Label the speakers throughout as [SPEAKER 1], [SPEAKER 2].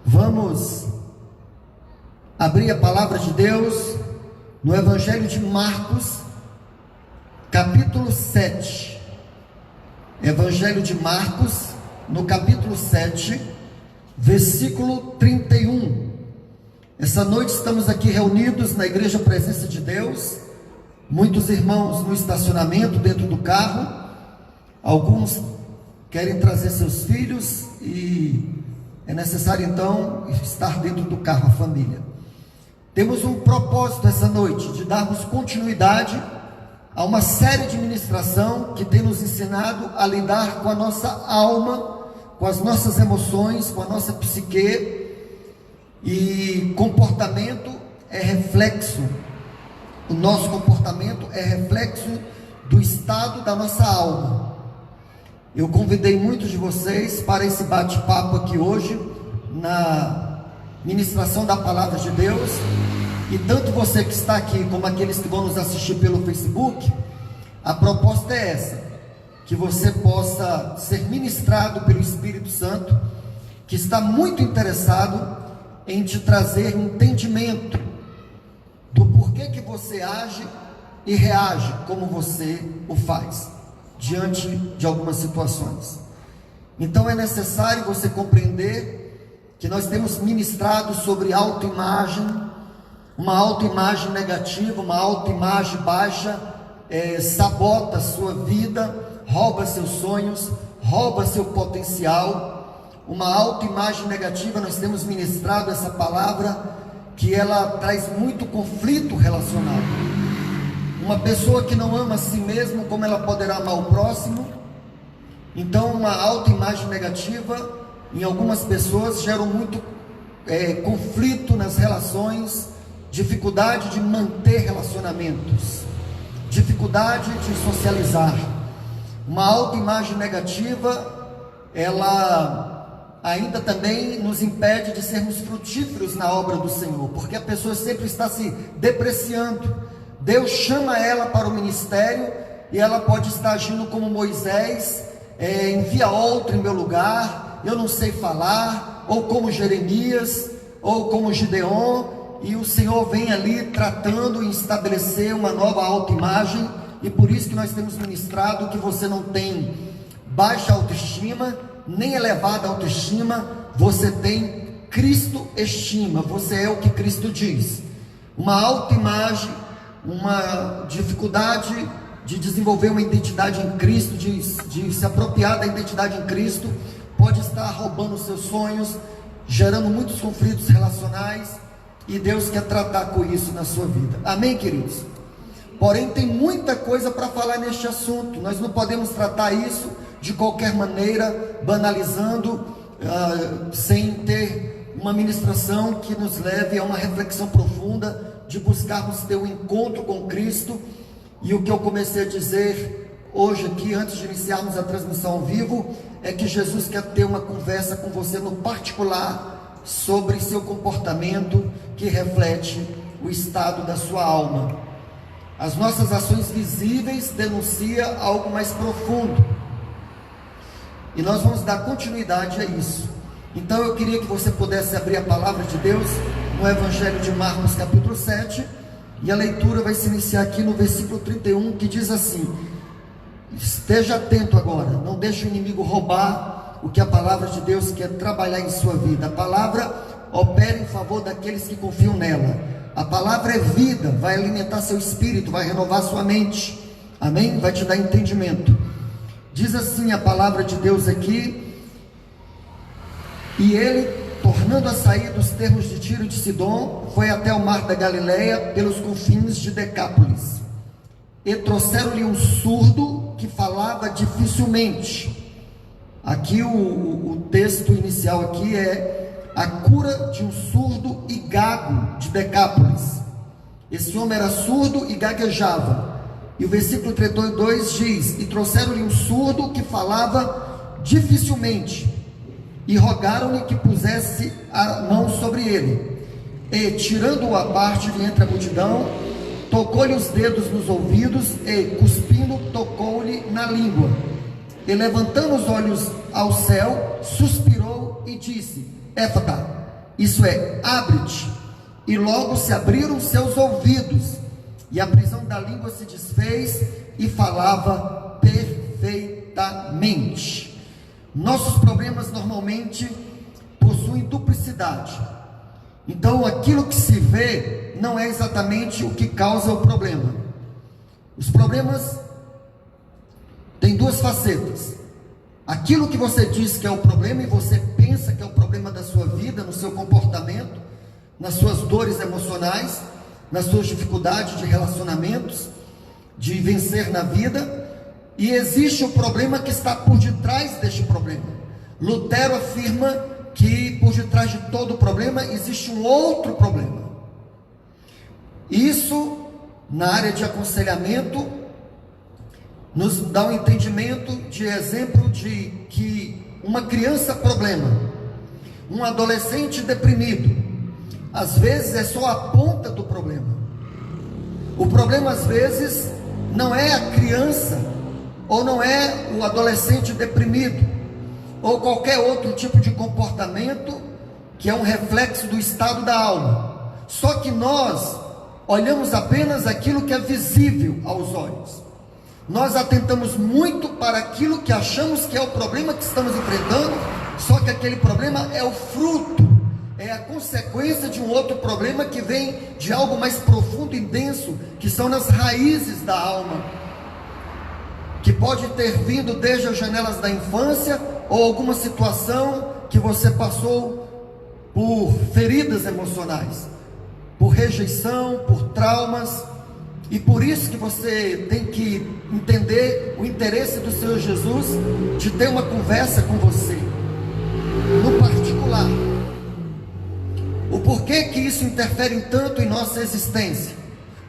[SPEAKER 1] Vamos abrir a palavra de Deus no Evangelho de Marcos, capítulo 7. Evangelho de Marcos, no capítulo 7, versículo 31. Essa noite estamos aqui reunidos na Igreja Presença de Deus, muitos irmãos no estacionamento, dentro do carro, alguns querem trazer seus filhos e é necessário então estar dentro do carro, a família. Temos um propósito essa noite, de darmos continuidade a uma série de ministração que tem nos ensinado a lidar com a nossa alma, com as nossas emoções, com a nossa psique. E comportamento é reflexo, o nosso comportamento é reflexo do estado da nossa alma. Eu convidei muitos de vocês para esse bate-papo aqui hoje, na ministração da palavra de Deus, e tanto você que está aqui, como aqueles que vão nos assistir pelo Facebook, a proposta é essa, que você possa ser ministrado pelo Espírito Santo, que está muito interessado em te trazer entendimento do porquê que você age e reage como você o faz diante de algumas situações. Então é necessário você compreender que nós temos ministrado sobre autoimagem, uma autoimagem negativa, uma autoimagem baixa, sabota a sua vida, rouba seus sonhos, rouba seu potencial. Uma autoimagem negativa, nós temos ministrado essa palavra, que ela traz muito conflito relacionado. Uma pessoa que não ama a si mesma, como ela poderá amar o próximo? Então uma autoimagem negativa, em algumas pessoas, gera muito conflito nas relações, dificuldade de manter relacionamentos, dificuldade de socializar. Uma autoimagem negativa, ela ainda também nos impede de sermos frutíferos na obra do Senhor, porque a pessoa sempre está se depreciando. Deus chama ela para o ministério e ela pode estar agindo como Moisés, envia outro em meu lugar, eu não sei falar, ou como Jeremias, ou como Gideon, e o Senhor vem ali tratando em estabelecer uma nova autoimagem. E por isso que nós temos ministrado que você não tem baixa autoestima, nem elevada autoestima, você tem Cristo estima, você é o que Cristo diz. Uma autoimagem, uma dificuldade de desenvolver uma identidade em Cristo, de se apropriar da identidade em Cristo, pode estar roubando seus sonhos, gerando muitos conflitos relacionais, e Deus quer tratar com isso na sua vida. Amém, queridos? Porém, tem muita coisa para falar neste assunto. Nós não podemos tratar isso de qualquer maneira, banalizando, sem ter uma ministração que nos leve a uma reflexão profunda, de buscarmos ter um encontro com Cristo. E o que eu comecei a dizer hoje aqui, antes de iniciarmos a transmissão ao vivo, é que Jesus quer ter uma conversa com você no particular, sobre seu comportamento, que reflete o estado da sua alma. As nossas ações visíveis denunciam algo mais profundo, e nós vamos dar continuidade a isso. Então eu queria que você pudesse abrir a palavra de Deus no Evangelho de Marcos, capítulo 7, e a leitura vai se iniciar aqui no versículo 31, que diz assim: esteja atento agora, não deixe o inimigo roubar o que a palavra de Deus quer trabalhar em sua vida. A palavra opera em favor daqueles que confiam nela. A palavra é vida, vai alimentar seu espírito, vai renovar sua mente, amém? Vai te dar entendimento. Diz assim a palavra de Deus aqui: e ele, tornando a sair dos termos de Tiro e de Sidom, foi até o mar da Galileia, pelos confins de Decápolis. E trouxeram-lhe um surdo que falava dificilmente. Aqui o texto inicial aqui é a cura de um surdo e gago de Decápolis. Esse homem era surdo e gaguejava. E o versículo 32 diz: e trouxeram-lhe um surdo que falava dificilmente, e rogaram-lhe que pusesse a mão sobre ele. E, tirando-o à parte de entre a multidão, tocou-lhe os dedos nos ouvidos e, cuspindo, tocou-lhe na língua. E, levantando os olhos ao céu, suspirou e disse: Éfata, isso é, abre-te. E logo se abriram seus ouvidos, e a prisão da língua se desfez, e falava perfeitamente. Nossos problemas normalmente possuem duplicidade. Então aquilo que se vê não é exatamente o que causa o problema. Os problemas têm duas facetas. Aquilo que você diz que é o problema e você pensa que é o problema da sua vida, no seu comportamento, nas suas dores emocionais, nas suas dificuldades de relacionamentos, de vencer na vida. E existe o problema que está por detrás deste problema. Lutero afirma que por detrás de todo o problema existe um outro problema. Isso, na área de aconselhamento, nos dá um entendimento de exemplo de que uma criança problema, um adolescente deprimido, às vezes é só a ponta do problema. O problema às vezes não é a criança, ou não é o adolescente deprimido, ou qualquer outro tipo de comportamento que é um reflexo do estado da alma. Só que nós olhamos apenas aquilo que é visível aos olhos. Nós atentamos muito para aquilo que achamos que é o problema que estamos enfrentando, só que aquele problema é o fruto, é a consequência de um outro problema que vem de algo mais profundo e denso, que são nas raízes da alma, que pode ter vindo desde as janelas da infância, ou alguma situação que você passou por feridas emocionais, por rejeição, por traumas. E por isso que você tem que entender o interesse do Senhor Jesus de ter uma conversa com você, no particular. O porquê que isso interfere tanto em nossa existência?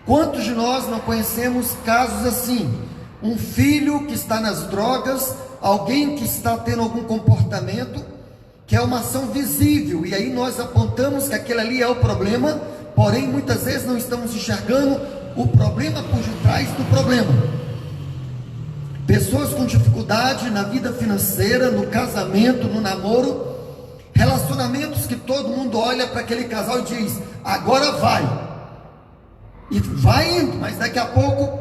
[SPEAKER 1] Quantos de nós não conhecemos casos assim? Um filho que está nas drogas, alguém que está tendo algum comportamento que é uma ação visível, e aí nós apontamos que aquele ali é o problema, porém muitas vezes não estamos enxergando o problema por detrás do problema. Pessoas com dificuldade na vida financeira, no casamento, no namoro, relacionamentos que todo mundo olha para aquele casal e diz, agora vai, e vai indo, mas daqui a pouco,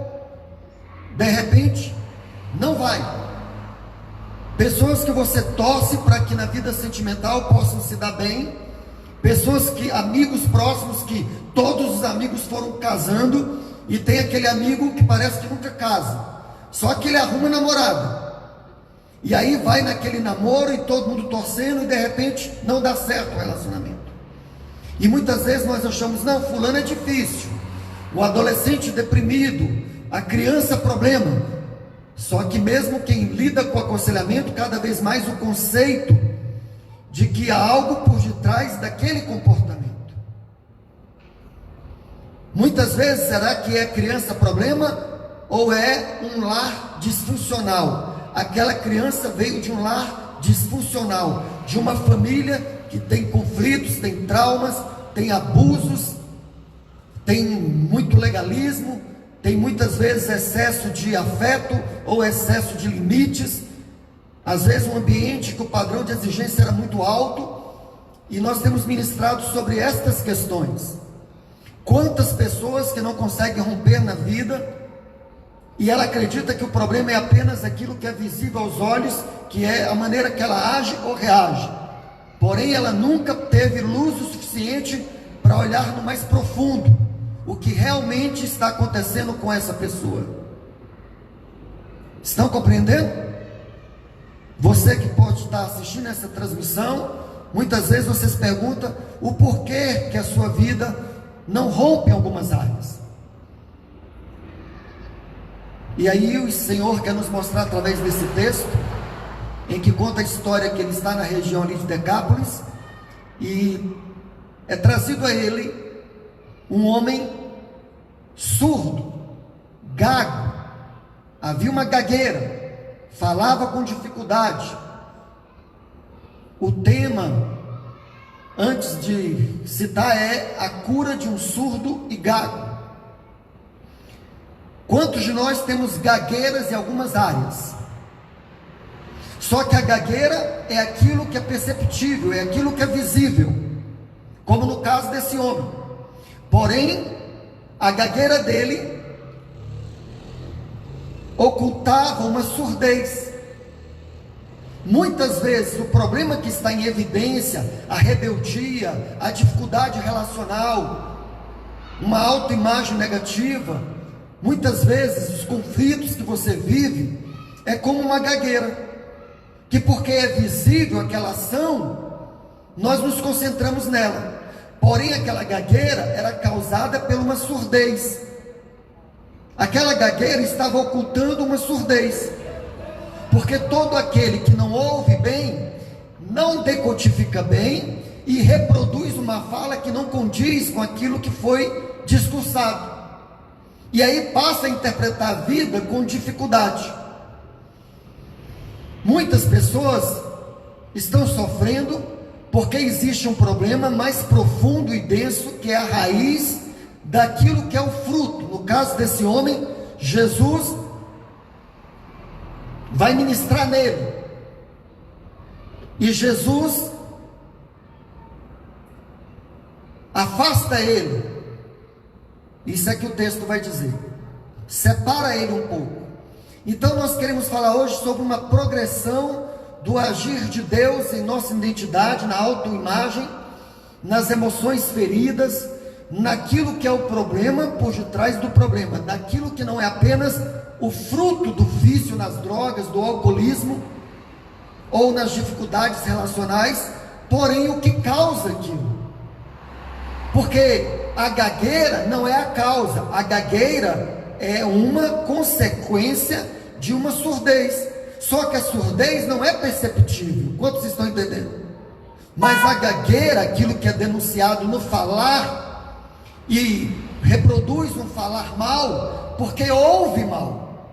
[SPEAKER 1] de repente, não vai. Pessoas que você torce para que na vida sentimental possam se dar bem, pessoas que, amigos próximos, que todos os amigos foram casando, e tem aquele amigo que parece que nunca casa, só que ele arruma namorada, e aí vai naquele namoro e todo mundo torcendo, e de repente não dá certo o relacionamento. E muitas vezes nós achamos, não, fulano é difícil, o adolescente deprimido, a criança problema. Só que mesmo quem lida com aconselhamento, cada vez mais o conceito de que há algo por detrás daquele comportamento. Muitas vezes, será que é criança problema ou é um lar disfuncional? Aquela criança veio de um lar disfuncional, de uma família que tem conflitos, tem traumas, tem abusos, tem muito legalismo, tem muitas vezes excesso de afeto ou excesso de limites. Às vezes um ambiente que o padrão de exigência era muito alto, e nós temos ministrado sobre estas questões. Quantas pessoas que não conseguem romper na vida, e ela acredita que o problema é apenas aquilo que é visível aos olhos, que é a maneira que ela age ou reage, porém ela nunca teve luz o suficiente para olhar no mais profundo, o que realmente está acontecendo com essa pessoa. Estão compreendendo? Você que pode estar assistindo essa transmissão, muitas vezes você se pergunta o porquê que a sua vida não rompe em algumas áreas. E aí o Senhor quer nos mostrar através desse texto, em que conta a história que ele está na região ali de Decápolis, e é trazido a ele um homem surdo, gago, havia uma gagueira, falava com dificuldade. O tema, antes de citar, é a cura de um surdo e gago. Quantos de nós temos gagueiras em algumas áreas? Só que a gagueira é aquilo que é perceptível, é aquilo que é visível. como no caso desse homem. Porém, a gagueira dele ocultava uma surdez. Muitas vezes o problema que está em evidência, a rebeldia, a dificuldade relacional, uma autoimagem negativa, muitas vezes os conflitos que você vive é como uma gagueira, que porque é visível aquela ação, nós nos concentramos nela. Porém, aquela gagueira era causada por uma surdez. Aquela gagueira estava ocultando uma surdez, porque todo aquele que não ouve bem, não decodifica bem e reproduz uma fala que não condiz com aquilo que foi discursado, e aí passa a interpretar a vida com dificuldade. Muitas pessoas estão sofrendo porque existe um problema mais profundo e denso, que é a raiz daquilo que é o fruto. No caso desse homem, Jesus vai ministrar nele, e Jesus afasta ele. Isso é que o texto vai dizer, separa ele um pouco. Então nós queremos falar hoje sobre uma progressão do agir de Deus em nossa identidade, na autoimagem, nas emoções feridas, naquilo que é o problema por detrás do problema, naquilo que não é apenas o fruto do vício nas drogas, do alcoolismo ou nas dificuldades relacionais, porém o que causa aquilo. Porque a gagueira não é a causa, a gagueira é uma consequência de uma surdez. Só que a surdez não é perceptível. Quantos estão entendendo? Mas a gagueira, aquilo que é denunciado no falar, e reproduz um falar mal, porque ouve mal.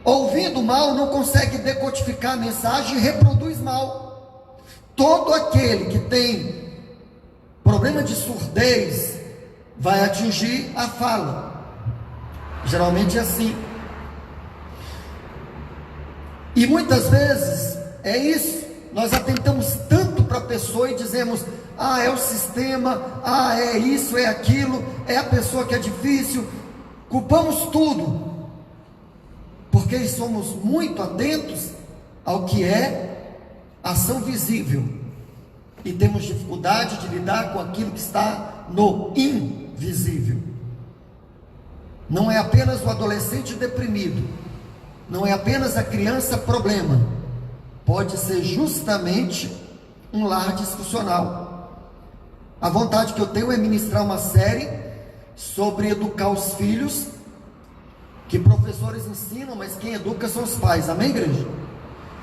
[SPEAKER 1] Ouvindo mal, não consegue decodificar a mensagem e reproduz mal. Todo aquele que tem problema de surdez vai atingir a fala. Geralmente é assim. E muitas vezes é isso. Nós atentamos tanto para a pessoa e dizemos: ah, é o sistema, ah, é isso, é aquilo, é a pessoa que é difícil. Culpamos tudo, porque somos muito atentos ao que é ação visível, e temos dificuldade de lidar com aquilo que está no invisível. Não é apenas o adolescente deprimido, não é apenas a criança problema, pode ser justamente um lar disfuncional. A vontade que eu tenho é ministrar uma série sobre educar os filhos, que professores ensinam, mas quem educa são os pais, amém, igreja?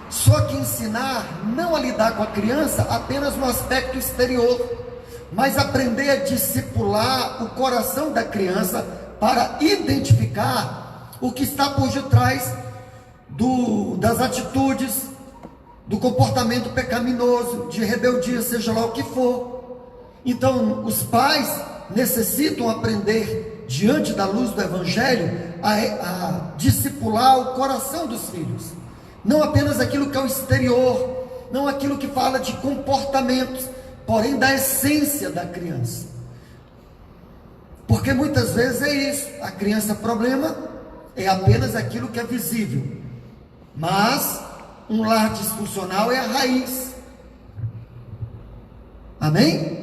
[SPEAKER 1] Só que ensinar não a lidar com a criança apenas no aspecto exterior, mas aprender a discipular o coração da criança para identificar o que está por detrás das atitudes, do comportamento pecaminoso, de rebeldia, seja lá o que for. Então os pais necessitam aprender, diante da luz do Evangelho, a discipular o coração dos filhos, não apenas aquilo que é o exterior, não aquilo que fala de comportamentos, porém da essência da criança. Porque muitas vezes é isso, a criança problema é apenas aquilo que é visível, mas um lar disfuncional é a raiz. Amém?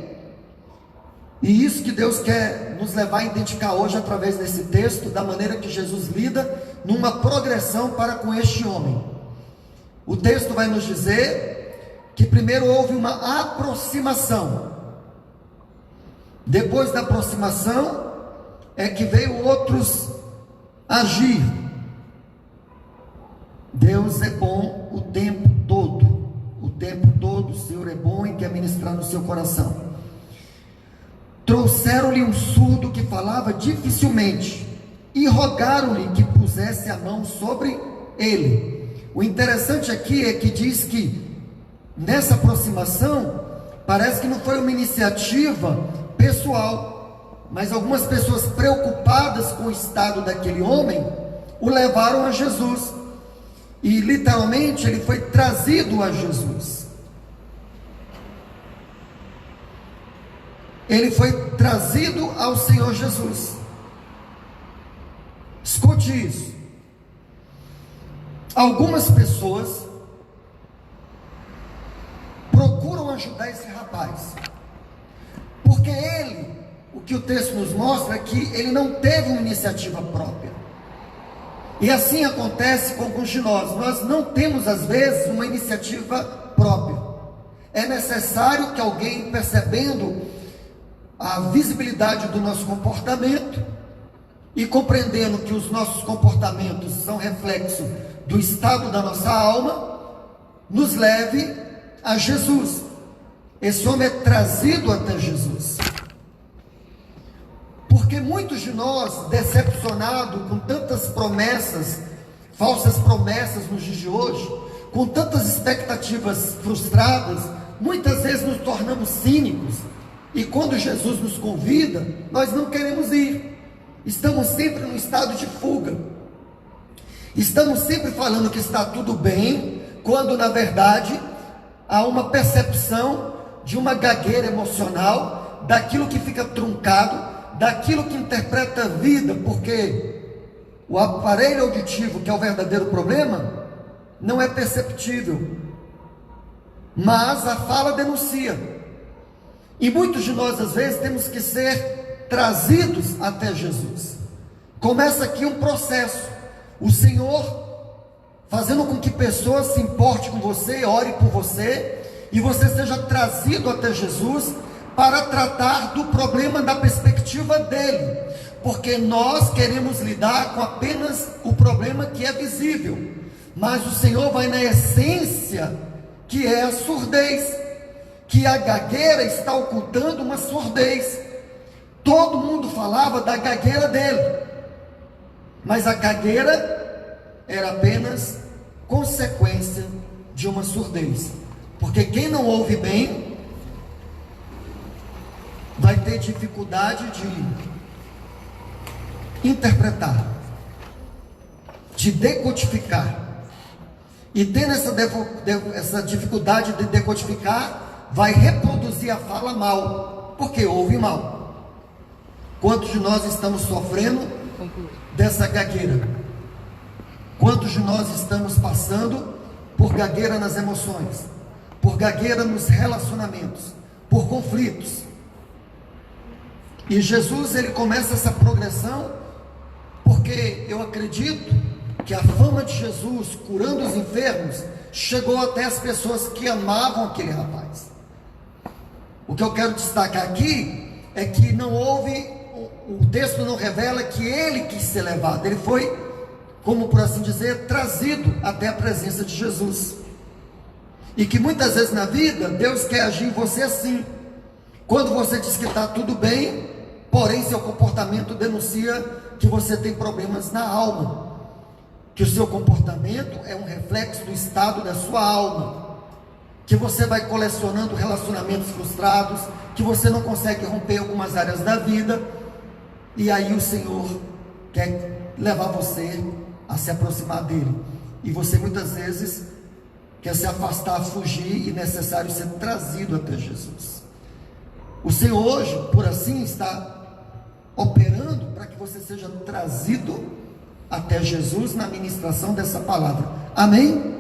[SPEAKER 1] E isso que Deus quer nos levar a identificar hoje através desse texto, da maneira que Jesus lida numa progressão para com este homem. O texto vai nos dizer que primeiro houve uma aproximação. Depois da aproximação é que veio outros agir. Deus é bom o tempo todo. O tempo todo o Senhor é bom e quer ministrar no seu coração. Trouxeram-lhe um surdo que falava dificilmente e rogaram-lhe que pusesse a mão sobre ele. O interessante aqui é que diz que nessa aproximação parece que não foi uma iniciativa pessoal, mas algumas pessoas preocupadas com o estado daquele homem o levaram a Jesus, e literalmente ele foi trazido a Jesus. ele foi trazido ao Senhor Jesus. Escute isso. Algumas pessoas procuram ajudar esse rapaz, porque ele, o que o texto nos mostra é que ele não teve uma iniciativa própria. E assim acontece com alguns de nós. Nós não temos às vezes uma iniciativa própria. É necessário que alguém, percebendo a visibilidade do nosso comportamento e compreendendo que os nossos comportamentos são reflexo do estado da nossa alma, nos leve a Jesus. Esse homem é trazido até Jesus, porque muitos de nós, decepcionados com tantas promessas, falsas promessas nos dias de hoje, com tantas expectativas frustradas, muitas vezes nos tornamos cínicos, e quando Jesus nos convida, nós não queremos ir. Estamos sempre num estado de fuga, estamos sempre falando que está tudo bem, quando na verdade há uma percepção de uma gagueira emocional, daquilo que fica truncado, daquilo que interpreta a vida, porque o aparelho auditivo, que é o verdadeiro problema, não é perceptível, mas a fala denuncia. E muitos de nós às vezes temos que ser trazidos até Jesus. Começa aqui um processo, o Senhor fazendo com que pessoas se importem com você, ore por você, e você seja trazido até Jesus para tratar do problema da perspectiva dele, porque nós queremos lidar com apenas o problema que é visível, mas o Senhor vai na essência, que é a surdez, que a gagueira está ocultando uma surdez. Todo mundo falava da gagueira dele, mas a gagueira era apenas consequência de uma surdez, porque quem não ouve bem vai ter dificuldade de interpretar, de decodificar, e tendo essa dificuldade de decodificar, vai reproduzir a fala mal, porque ouve mal. Quantos de nós estamos sofrendo dessa gagueira? Quantos de nós estamos passando por gagueira nas emoções, por gagueira nos relacionamentos, por conflitos? E Jesus, ele começa essa progressão, porque eu acredito que a fama de Jesus curando os enfermos chegou até as pessoas que amavam aquele rapaz. O que eu quero destacar aqui é que não houve, o texto não revela que ele quis ser levado, ele foi, como por assim dizer, trazido até a presença de Jesus. E que muitas vezes na vida, Deus quer agir em você assim, quando você diz que está tudo bem, porém seu comportamento denuncia que você tem problemas na alma, que o seu comportamento é um reflexo do estado da sua alma, que você vai colecionando relacionamentos frustrados, que você não consegue romper algumas áreas da vida, e aí o Senhor quer levar você a se aproximar dele, e você muitas vezes quer se afastar, fugir, e é necessário ser trazido até Jesus. O Senhor hoje, por assim, está operando para que você seja trazido até Jesus na ministração dessa palavra. Amém?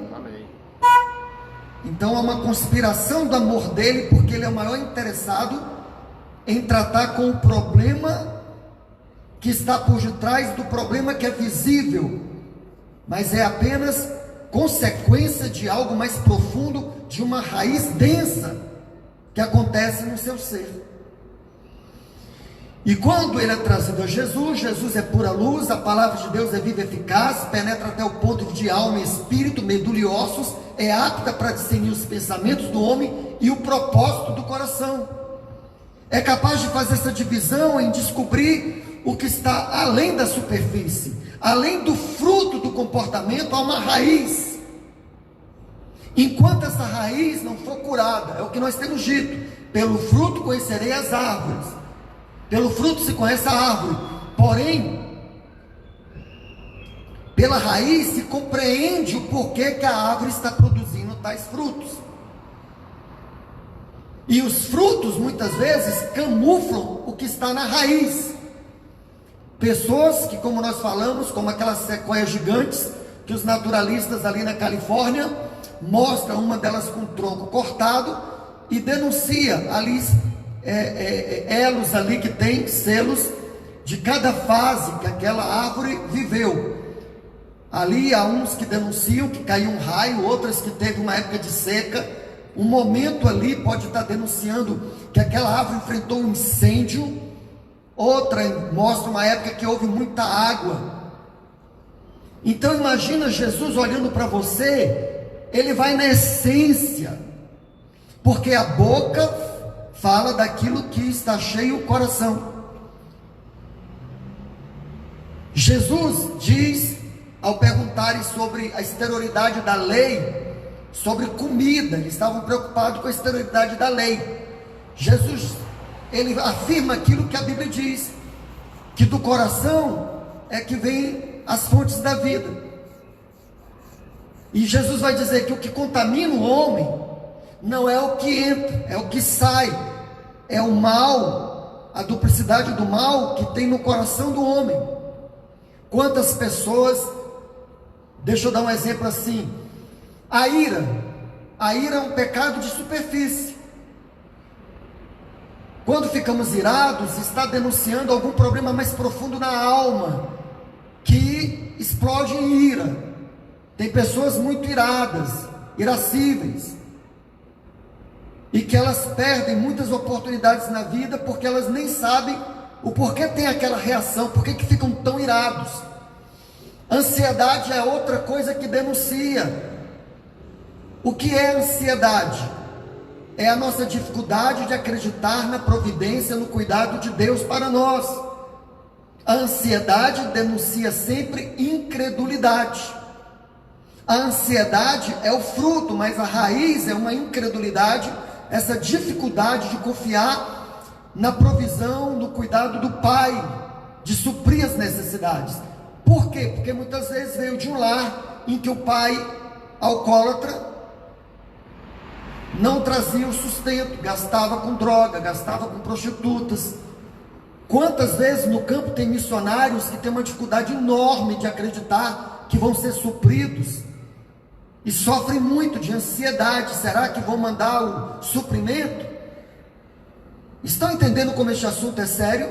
[SPEAKER 1] Então é uma conspiração do amor dele, porque ele é o maior interessado em tratar com o problema que está por detrás do problema que é visível, mas é apenas consequência de algo mais profundo, de uma raiz densa que acontece no seu ser. E quando ele é trazido a Jesus, Jesus é pura luz, a palavra de Deus é viva e eficaz, penetra até o ponto de alma e espírito, medula e ossos, é apta para discernir os pensamentos do homem e o propósito do coração. É capaz de fazer essa divisão em descobrir o que está além da superfície, além do fruto do comportamento, há uma raiz. Enquanto essa raiz não for curada, é o que nós temos dito: pelo fruto conhecerei as árvores. Pelo fruto se conhece a árvore, porém, pela raiz se compreende o porquê que a árvore está produzindo tais frutos. E os frutos muitas vezes camuflam o que está na raiz. Pessoas que, como nós falamos, como aquelas sequoias gigantes que os naturalistas ali na Califórnia mostram, uma delas com o tronco cortado, e denuncia ali elos ali que tem selos de cada fase que aquela árvore viveu. Ali há uns que denunciam que caiu um raio, outras que teve uma época de seca. Um momento ali pode estar denunciando que aquela árvore enfrentou um incêndio. Outra mostra uma época que houve muita água. Então imagina Jesus olhando para você, ele vai na essência, porque a boca fala daquilo que está cheio o coração. Jesus diz, ao perguntarem sobre a exterioridade da lei, sobre comida, eles estavam preocupados com a exterioridade da lei. Jesus, ele afirma aquilo que a Bíblia diz, que do coração é que vem as fontes da vida. E Jesus vai dizer que o que contamina o homem não é o que entra, é o que sai, é o mal, a duplicidade do mal que tem no coração do homem. Quantas pessoas, deixa eu dar um exemplo assim, a ira é um pecado de superfície. Quando ficamos irados, está denunciando algum problema mais profundo na alma, que explode em ira. Tem pessoas muito iradas, irascíveis, e que elas perdem muitas oportunidades na vida, porque elas nem sabem o porquê tem aquela reação, por que ficam tão irados. Ansiedade é outra coisa que denuncia. O que é ansiedade? É a nossa dificuldade de acreditar na providência, no cuidado de Deus para nós. A ansiedade denuncia sempre incredulidade. A ansiedade é o fruto, mas a raiz é uma incredulidade, essa dificuldade de confiar na provisão, no cuidado do Pai, de suprir as necessidades. Por quê? Porque muitas vezes veio de um lar em que o pai, alcoólatra, não trazia o sustento, gastava com droga, gastava com prostitutas. Quantas vezes no campo tem missionários que têm uma dificuldade enorme de acreditar que vão ser supridos e sofrem muito de ansiedade? Será que vão mandar o suprimento? Estão entendendo como este assunto é sério?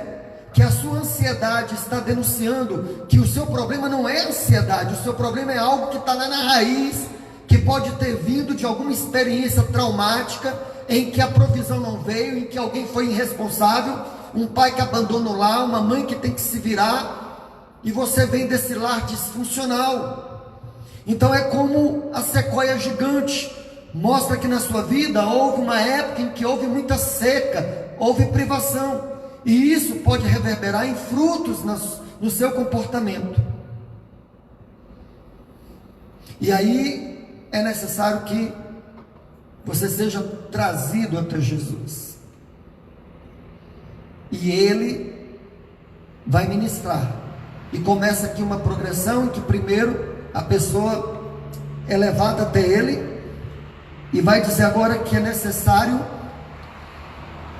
[SPEAKER 1] Que a sua ansiedade está denunciando que o seu problema não é ansiedade, o seu problema é algo que está lá na raiz, que pode ter vindo de alguma experiência traumática, em que a provisão não veio, em que alguém foi irresponsável, um pai que abandonou lá, uma mãe que tem que se virar, e você vem desse lar disfuncional. Então é como a sequoia gigante, mostra que na sua vida houve uma época em que houve muita seca, houve privação, e isso pode reverberar em frutos no seu comportamento. E aí é necessário que você seja trazido até Jesus, e Ele vai ministrar. E começa aqui uma progressão em que primeiro a pessoa é levada até Ele, e vai dizer agora que é necessário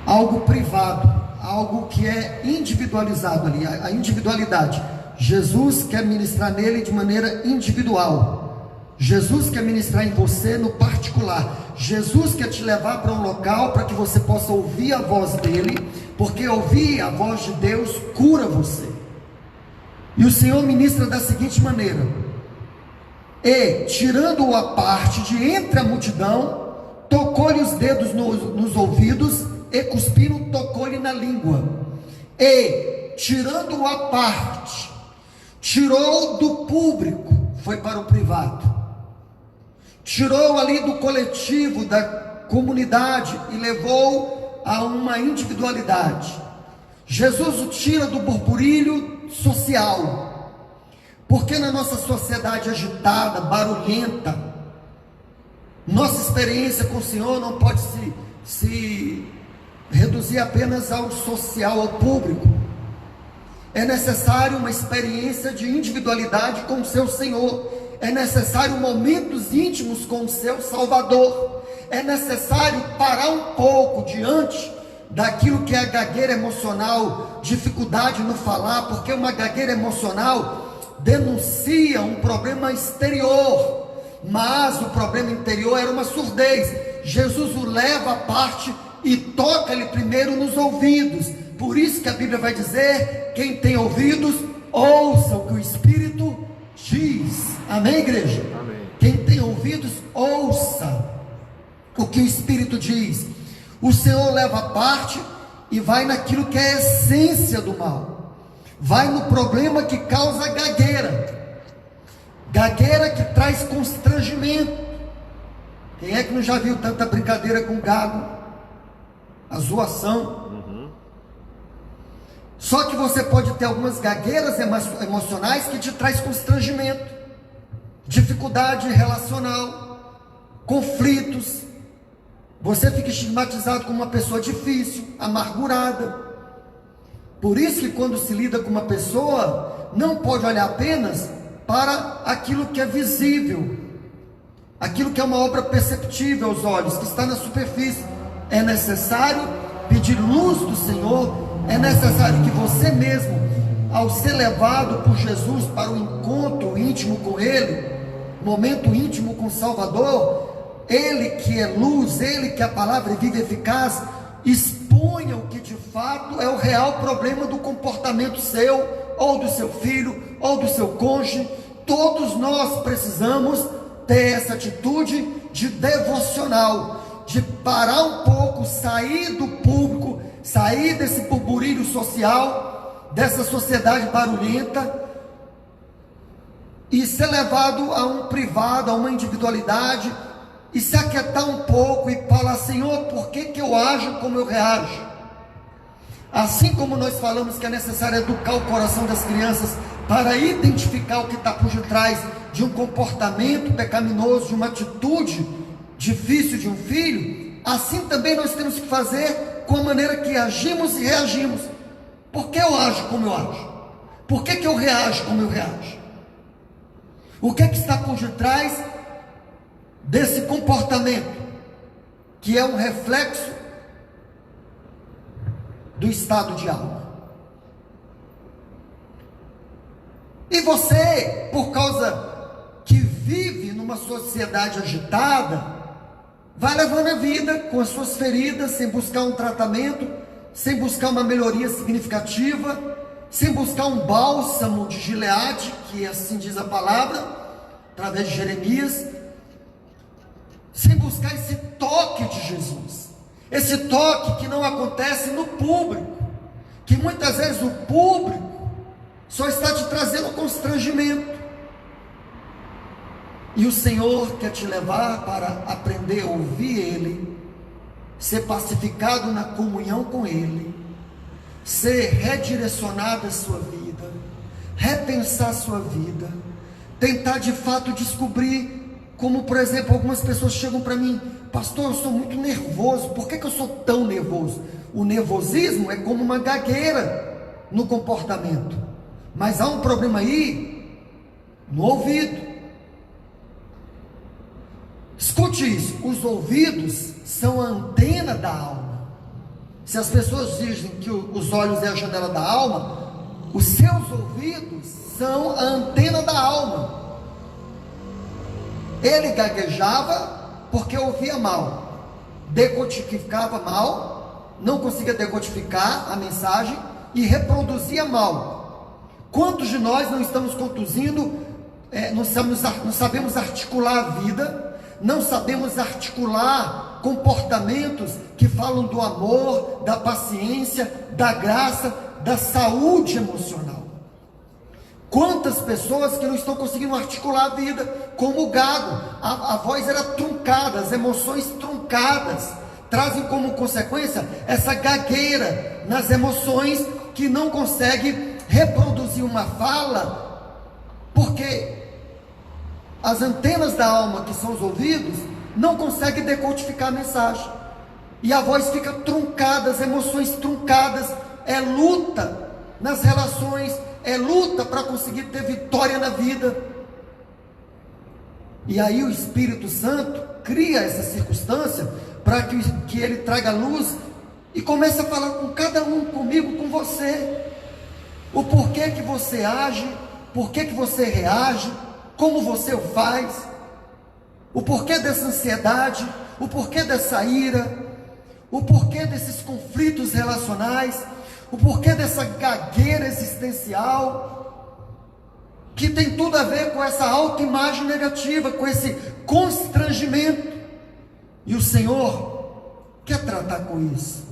[SPEAKER 1] algo privado, algo que é individualizado ali, a individualidade. Jesus quer ministrar nele de maneira individual. Jesus quer ministrar em você no particular. Jesus quer te levar para um local para que você possa ouvir a voz dele, porque ouvir a voz de Deus cura você. E o Senhor ministra da seguinte maneira: e tirando-o à parte de entre a multidão, tocou-lhe os dedos nos ouvidos, e cuspindo, tocou-lhe na língua. E tirando-o à parte, tirou do público, foi para o privado, tirou ali do coletivo, da comunidade, e levou a uma individualidade. Jesus o tira do burburilho social, porque na nossa sociedade agitada, barulhenta, nossa experiência com o Senhor não pode se reduzir apenas ao social, ao público. É necessário uma experiência de individualidade com o seu Senhor. É necessário momentos íntimos com o seu Salvador. é necessário parar um pouco diante daquilo que é a gagueira emocional, dificuldade no falar, porque uma gagueira emocional denuncia um problema exterior, mas o problema interior era uma surdez. Jesus o leva à parte e toca-lhe primeiro nos ouvidos. Por isso que a Bíblia vai dizer: quem tem ouvidos, ouça o que o Espírito diz. Amém, igreja?
[SPEAKER 2] Amém.
[SPEAKER 1] Quem tem ouvidos, ouça o que o Espírito diz. O Senhor leva a parte e vai naquilo que é a essência do mal, vai no problema que causa gagueira, gagueira que traz constrangimento. Quem é que não já viu tanta brincadeira com gago? A zoação. Só que você pode ter algumas gagueiras emocionais que te traz constrangimento, dificuldade relacional, conflitos. Você fica estigmatizado como uma pessoa difícil, amargurada. Por isso que quando se lida com uma pessoa, não pode olhar apenas para aquilo que é visível, aquilo que é uma obra perceptível aos olhos, que está na superfície. É necessário pedir luz do Senhor. É necessário que você mesmo, ao ser levado por Jesus para o encontro íntimo com Ele, momento íntimo com o Salvador, Ele que é luz, Ele que é a palavra viva e eficaz, exponha o que de fato é o real problema do comportamento seu, ou do seu filho, ou do seu cônjuge. Todos nós precisamos ter essa atitude de devocional, de parar um pouco, sair do público, sair desse burburinho social, dessa sociedade barulhenta, e ser levado a um privado, a uma individualidade, e se aquietar um pouco e falar: Senhor, por que eu ajo como eu reajo? Assim como nós falamos que é necessário educar o coração das crianças para identificar o que está por detrás de um comportamento pecaminoso, de uma atitude difícil de um filho, assim também nós temos que fazer com a maneira que agimos e reagimos. Por que eu ajo como eu ajo? Por que eu reajo como eu reajo? O que está por detrás desse comportamento, que é um reflexo do estado de alma? E você, por causa que vive numa sociedade agitada, vai levando a vida com as suas feridas, sem buscar um tratamento, sem buscar uma melhoria significativa, sem buscar um bálsamo de Gileade, que assim diz a palavra, através de Jeremias, sem buscar esse toque de Jesus, esse toque que não acontece no público, que muitas vezes o público só está te trazendo constrangimento. E o Senhor quer te levar para aprender a ouvir Ele, ser pacificado na comunhão com Ele, ser redirecionado a sua vida, repensar a sua vida, tentar de fato descobrir, como por exemplo, algumas pessoas chegam para mim: pastor, eu sou muito nervoso. Por que eu sou tão nervoso? O nervosismo é como uma gagueira no comportamento, mas há um problema aí no ouvido. Escute isso: os ouvidos são a antena da alma. Se as pessoas dizem que os olhos é a janela da alma, os seus ouvidos são a antena da alma. Ele gaguejava porque ouvia mal, decodificava mal, não conseguia decodificar a mensagem e reproduzia mal. Quantos de nós não estamos conduzindo, não sabemos articular a vida, não sabemos articular comportamentos que falam do amor, da paciência, da graça, da saúde emocional? Quantas pessoas que não estão conseguindo articular a vida, como o gago, a voz era truncada, as emoções truncadas, trazem como consequência essa gagueira nas emoções, que não consegue reproduzir uma fala, porque as antenas da alma, que são os ouvidos, não conseguem decodificar a mensagem, e a voz fica truncada, as emoções truncadas. É luta nas relações, é luta para conseguir ter vitória na vida. E aí o Espírito Santo cria essa circunstância para que ele traga luz e comece a falar com cada um, comigo, com você. O porquê que você age, porquê que você reage, como você o faz, o porquê dessa ansiedade, o porquê dessa ira, o porquê desses conflitos relacionais, o porquê dessa gagueira existencial, que tem tudo a ver com essa autoimagem negativa, com esse constrangimento. E o Senhor quer tratar com isso.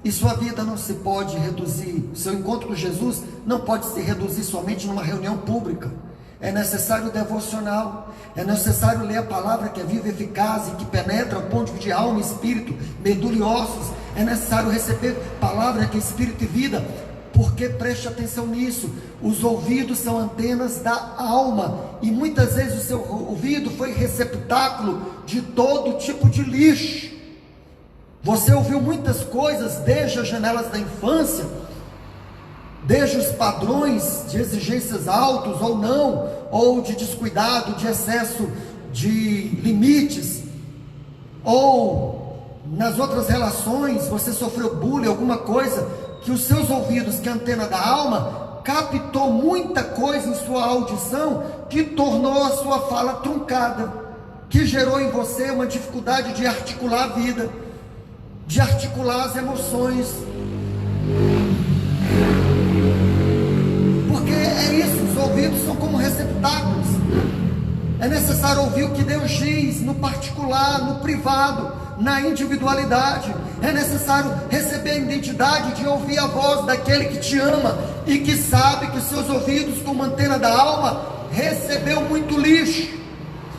[SPEAKER 1] E sua vida não se pode reduzir, seu encontro com Jesus não pode se reduzir somente numa reunião pública. É necessário devocional, é necessário ler a palavra que é viva e eficaz e que penetra ao ponto de alma e espírito, medula e ossos. É necessário receber palavra que é espírito e vida, porque preste atenção nisso, os ouvidos são antenas da alma, e muitas vezes o seu ouvido foi receptáculo de todo tipo de lixo. Você ouviu muitas coisas desde as janelas da infância, desde os padrões de exigências altos ou não, ou de descuidado, de excesso de limites, ou nas outras relações você sofreu bullying, alguma coisa, que os seus ouvidos, que é a antena da alma, captou muita coisa em sua audição, que tornou a sua fala truncada, que gerou em você uma dificuldade de articular a vida, de articular as emoções. Porque é isso, os ouvidos são como receptáculos. É necessário ouvir o que Deus diz no particular, no privado, na individualidade. É necessário receber a identidade de ouvir a voz daquele que te ama e que sabe que os seus ouvidos, como antena da alma, recebeu muito lixo.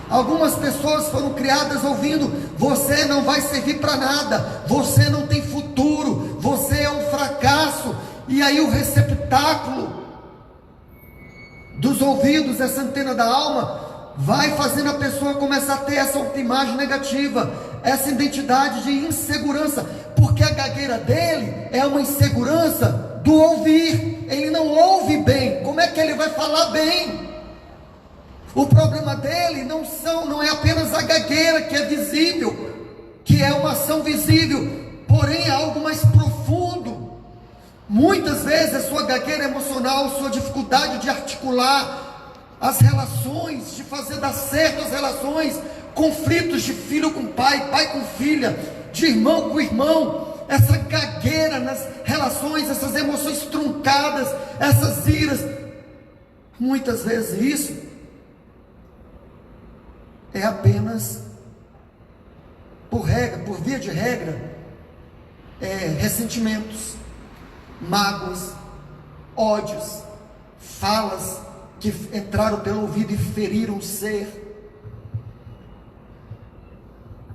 [SPEAKER 1] Algumas pessoas foram criadas ouvindo: você não vai servir para nada, você não tem futuro, você é um fracasso. E aí o receptáculo dos ouvidos, essa antena da alma, vai fazendo a pessoa começar a ter essa autoimagem negativa, essa identidade de insegurança, porque a gagueira dele é uma insegurança do ouvir. Ele não ouve bem, como é que ele vai falar bem? O problema dele não é apenas a gagueira, que é visível, que é uma ação visível, porém é algo mais profundo. Muitas vezes a sua gagueira emocional, sua dificuldade de articular as relações, de fazer dar certo as relações, conflitos de filho com pai, pai com filha, de irmão com irmão, essa gagueira nas relações, essas emoções truncadas, essas iras, muitas vezes isso é apenas, por via de regra, ressentimentos, mágoas, ódios, falas que entraram pelo ouvido e feriram o ser,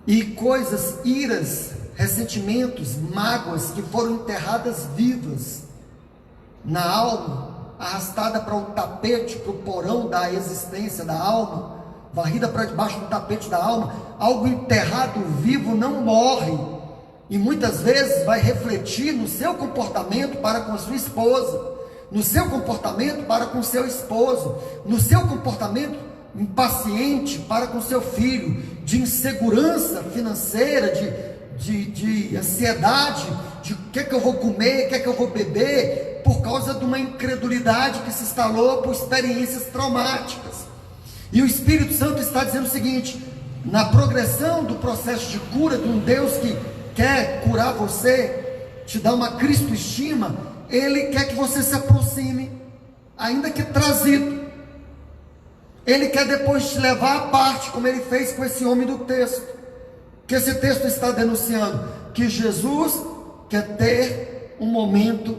[SPEAKER 1] e coisas, iras, ressentimentos, mágoas que foram enterradas vivas na alma, arrastada para o tapete, para o porão da existência da alma, varrida para debaixo do tapete da alma. Algo enterrado vivo não morre, e muitas vezes vai refletir no seu comportamento para com a sua esposa, no seu comportamento para com seu esposo, no seu comportamento impaciente para com seu filho, de insegurança financeira, de ansiedade, de o que é que eu vou comer, o que é que eu vou beber, por causa de uma incredulidade que se instalou por experiências traumáticas. E o Espírito Santo está dizendo o seguinte: na progressão do processo de cura de um Deus que quer curar você, te dar uma cristoestima, Ele quer que você se aproxime, ainda que trazido. Ele quer depois te levar à parte, como Ele fez com esse homem do texto, que esse texto está denunciando, que Jesus quer ter um momento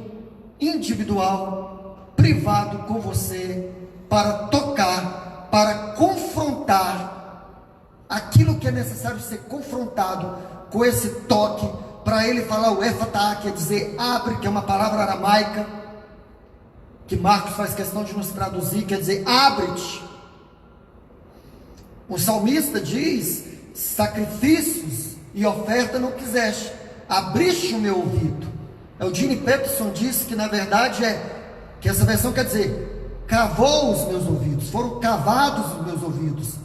[SPEAKER 1] individual, privado com você, para tocar, para confrontar aquilo que é necessário ser confrontado com esse toque, para ele falar o efatá, quer dizer abre, que é uma palavra aramaica, que Marcos faz questão de nos traduzir, quer dizer abre-te. O salmista diz: sacrifícios e oferta não quiseste, abriste o meu ouvido. O Gene Peterson disse que na verdade que essa versão quer dizer: cavou os meus ouvidos, foram cavados os meus ouvidos,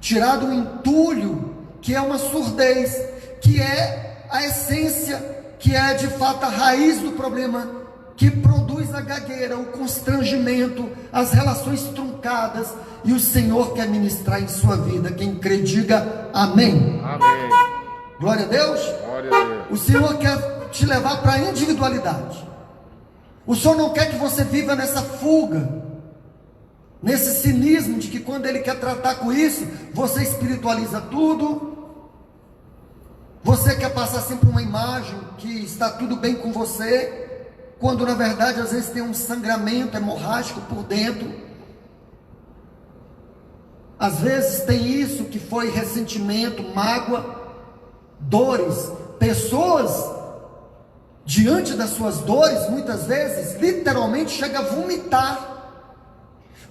[SPEAKER 1] tirado um entulho, que é uma surdez, que é a essência, que é de fato a raiz do problema, que produz a gagueira, o constrangimento, as relações truncadas, e o Senhor quer ministrar em sua vida. Quem crê, diga amém.
[SPEAKER 2] Amém.
[SPEAKER 1] Glória a Deus.
[SPEAKER 2] Glória a Deus.
[SPEAKER 1] O Senhor quer te levar para a individualidade. O Senhor não quer que você viva nessa fuga, nesse cinismo de que quando Ele quer tratar com isso, você espiritualiza tudo. Você quer passar sempre uma imagem que está tudo bem com você, quando na verdade às vezes tem um sangramento hemorrágico por dentro. Às vezes tem isso que foi ressentimento, mágoa, dores. Pessoas, diante das suas dores, muitas vezes, literalmente chega a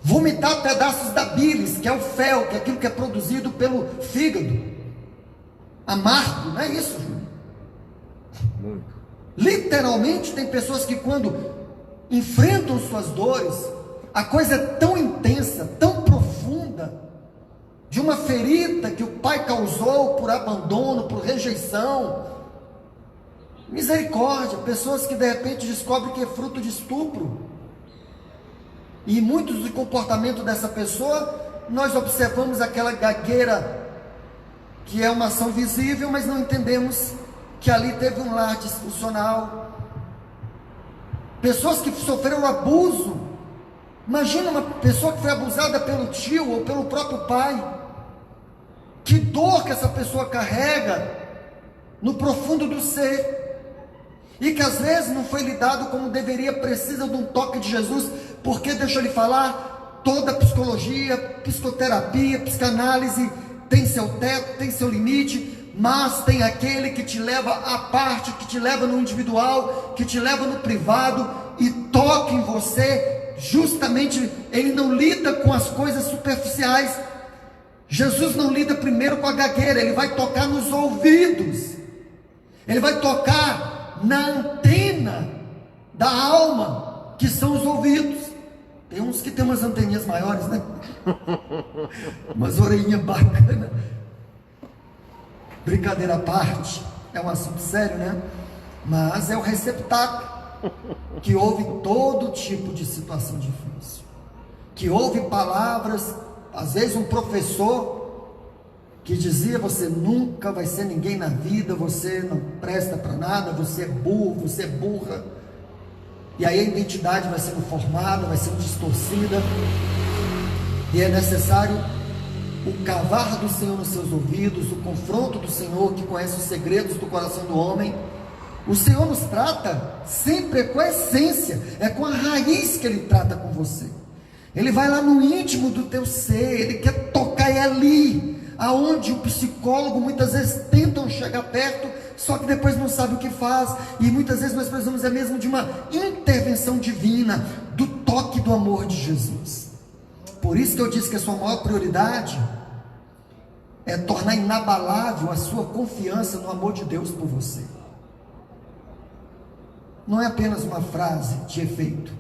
[SPEAKER 1] vomitar pedaços da bilis, que é o fel, que é aquilo que é produzido pelo fígado, amargo, não é isso, Júlio?
[SPEAKER 2] Muito.
[SPEAKER 1] Literalmente tem pessoas que quando enfrentam suas dores, a coisa é tão intensa, tão profunda, de uma ferida que o pai causou por abandono, por rejeição, misericórdia, pessoas que de repente descobrem que é fruto de estupro, e muitos do comportamento dessa pessoa, nós observamos aquela gagueira, que é uma ação visível, mas não entendemos que ali teve um lar disfuncional. Pessoas que sofreram abuso. Imagina uma pessoa que foi abusada pelo tio ou pelo próprio pai. Que dor que essa pessoa carrega no profundo do ser, e que às vezes não foi lidado como deveria, precisa de um toque de Jesus, porque deixa eu lhe falar, toda psicologia, psicoterapia, psicanálise tem seu teto, tem seu limite, mas tem aquele que te leva à parte, que te leva no individual, que te leva no privado e toca em você. Justamente, ele não lida com as coisas superficiais. Jesus não lida primeiro com a gagueira, ele vai tocar nos ouvidos, ele vai tocar na antena da alma, que são os ouvidos. Tem uns que tem umas anteninhas maiores, né? Umas orelhinhas bacanas. Brincadeira à parte, é um assunto sério, né? Mas é o receptáculo que ouve todo tipo de situação difícil, que ouve palavras. Às vezes um professor que dizia: você nunca vai ser ninguém na vida, você não presta para nada, você é burro, você é burra. E aí a identidade vai sendo formada, vai sendo distorcida. E é necessário o cavar do Senhor nos seus ouvidos, o confronto do Senhor que conhece os segredos do coração do homem. O Senhor nos trata sempre com a essência, é com a raiz que Ele trata com você. Ele vai lá no íntimo do teu ser, Ele quer tocar, é ali, aonde o psicólogo muitas vezes tentam chegar perto, só que depois não sabe o que faz, e muitas vezes nós precisamos mesmo de uma intervenção divina, do toque do amor de Jesus. Por isso que eu disse que a sua maior prioridade é tornar inabalável a sua confiança no amor de Deus por você. Não é apenas uma frase de efeito.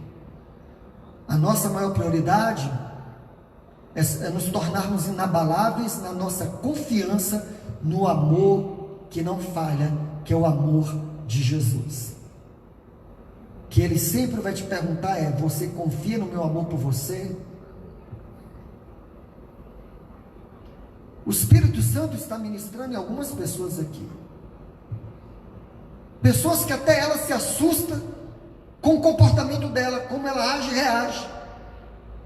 [SPEAKER 1] A nossa maior prioridade é nos tornarmos inabaláveis na nossa confiança no amor que não falha, que é o amor de Jesus. Que Ele sempre vai te perguntar você confia no meu amor por você? O Espírito Santo está ministrando em algumas pessoas aqui. Pessoas que até ela se assusta com o comportamento dela, como ela age e reage.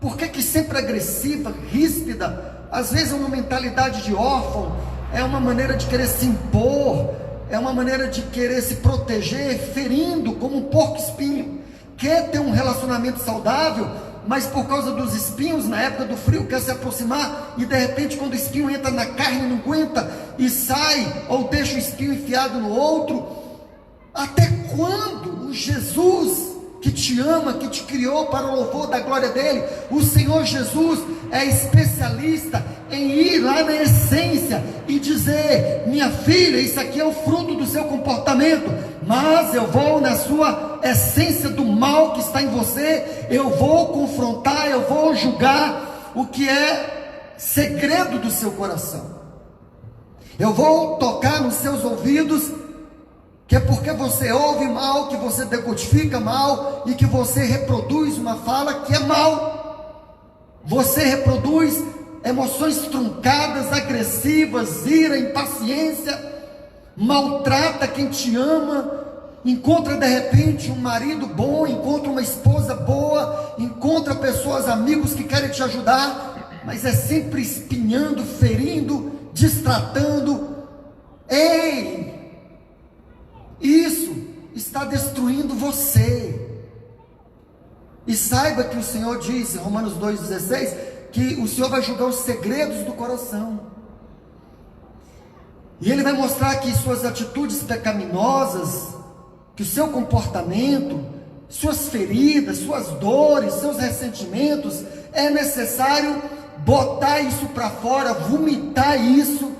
[SPEAKER 1] Por que sempre agressiva, ríspida? Às vezes é uma mentalidade de órfão, é uma maneira de querer se impor, é uma maneira de querer se proteger, ferindo como um porco-espinho. Quer ter um relacionamento saudável, mas por causa dos espinhos, na época do frio, quer se aproximar, e de repente quando o espinho entra na carne, não aguenta, e sai, ou deixa o espinho enfiado no outro. Até quando o Jesus que te ama, que te criou para o louvor da glória dele. O Senhor Jesus é especialista em ir lá na essência e dizer: minha filha, isso aqui é o fruto do seu comportamento, mas eu vou na sua essência do mal que está em você, eu vou confrontar, eu vou julgar o que é segredo do seu coração. Eu vou tocar nos seus ouvidos, que é porque você ouve mal, que você decodifica mal e que você reproduz uma fala que é mal. Você reproduz emoções truncadas, agressivas, ira, impaciência, maltrata quem te ama, encontra de repente um marido bom, encontra uma esposa boa, encontra pessoas, amigos que querem te ajudar, mas é sempre espinhando, ferindo, destratando. Ei! Isso está destruindo você. E saiba que o Senhor diz em Romanos 2,16 que o Senhor vai julgar os segredos do coração. E Ele vai mostrar que suas atitudes pecaminosas, que o seu comportamento, suas feridas, suas dores, seus ressentimentos, é necessário botar isso para fora, vomitar isso,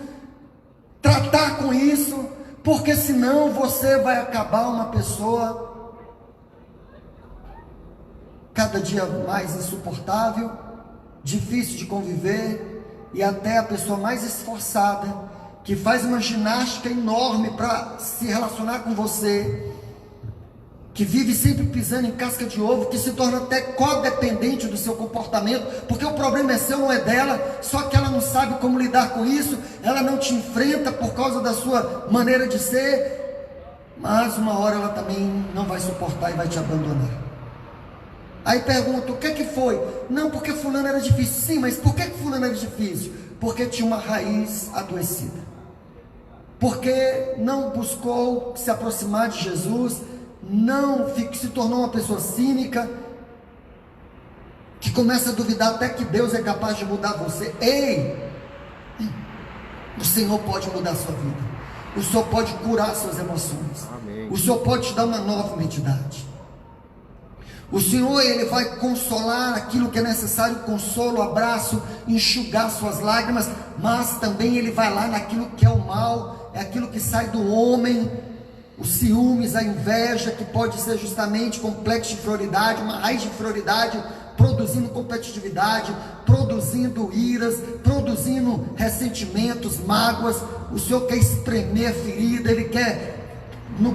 [SPEAKER 1] tratar com isso, porque senão você vai acabar uma pessoa cada dia mais insuportável, difícil de conviver, e até a pessoa mais esforçada, que faz uma ginástica enorme para se relacionar com você, que vive sempre pisando em casca de ovo, que se torna até codependente do seu comportamento, porque o problema é seu, não é dela, só que ela não sabe como lidar com isso, ela não te enfrenta por causa da sua maneira de ser, mas uma hora ela também não vai suportar e vai te abandonar. Aí pergunta: o que é que foi? Não, porque fulano era difícil. Sim, mas por que fulano era difícil? Porque tinha uma raiz adoecida, porque não buscou se aproximar de Jesus, não se tornou uma pessoa cínica, que começa a duvidar até que Deus é capaz de mudar você. Ei, o Senhor pode mudar a sua vida, o Senhor pode curar suas emoções. Amém. O Senhor pode te dar uma nova identidade. O Senhor, Ele vai consolar aquilo que é necessário, consolo, abraço, enxugar suas lágrimas, mas também Ele vai lá naquilo que é o mal, é aquilo que sai do homem, os ciúmes, a inveja, que pode ser justamente complexo de inferioridade, uma raiz de inferioridade, produzindo competitividade, produzindo iras, produzindo ressentimentos, mágoas. O Senhor quer espremer a ferida, Ele não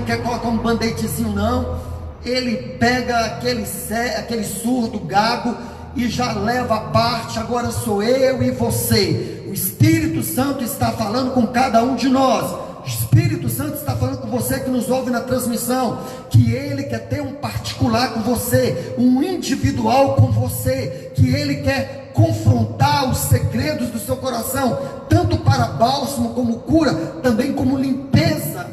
[SPEAKER 1] quer colocar um band-aidzinho não. Ele pega aquele surdo, gago, e já leva a parte. Agora sou eu e você. O Espírito Santo está falando com cada um de nós. O Espírito Santo está falando com você que nos ouve na transmissão, que Ele quer ter um particular com você, um individual com você, que Ele quer confrontar os segredos do seu coração, tanto para bálsamo como cura, também como limpeza,